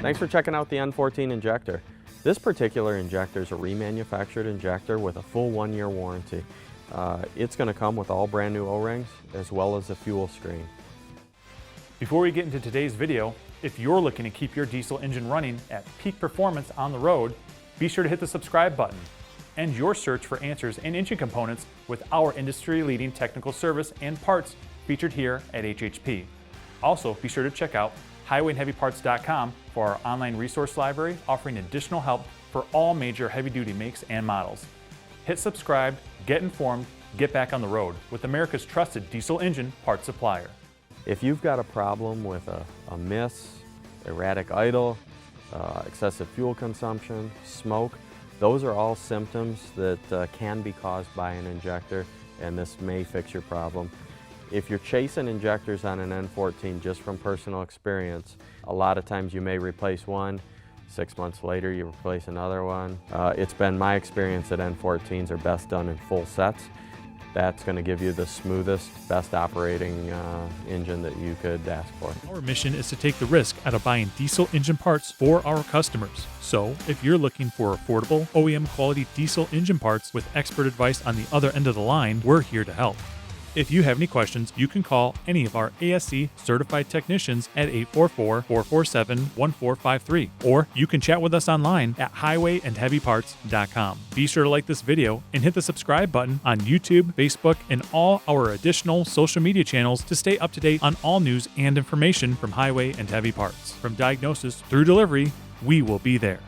Thanks for checking out the N14 Injector. This particular injector is a remanufactured injector with a full 1-year warranty. It's going to come with all brand new O-rings as well as a fuel screen. Before we get into today's video, if you're looking to keep your diesel engine running at peak performance on the road, be sure to hit the subscribe button. End your search for answers and engine components with our industry-leading technical service and parts featured here at HHP. Also, be sure to check out highwayandheavyparts.com for our online resource library offering additional help for all major heavy-duty makes and models. Hit subscribe, get informed, get back on the road with America's trusted diesel engine parts supplier. If you've got a problem with a miss, erratic idle, excessive fuel consumption, smoke, those are all symptoms that can be caused by an injector, and this may fix your problem. If you're chasing injectors on an N14 just from personal experience, a lot of times you may replace one, 6 months later you replace another one. It's been my experience that N14s are best done in full sets. That's going to give you the smoothest, best operating engine that you could ask for. Our mission is to take the risk out of buying diesel engine parts for our customers. So, if you're looking for affordable, OEM quality diesel engine parts with expert advice on the other end of the line, we're here to help. If you have any questions, you can call any of our ASC certified technicians at 844-447-1453, or you can chat with us online at highwayandheavyparts.com. Be sure to like this video and hit the subscribe button on YouTube, Facebook, and all our additional social media channels to stay up to date on all news and information from Highway and Heavy Parts. From diagnosis through delivery, we will be there.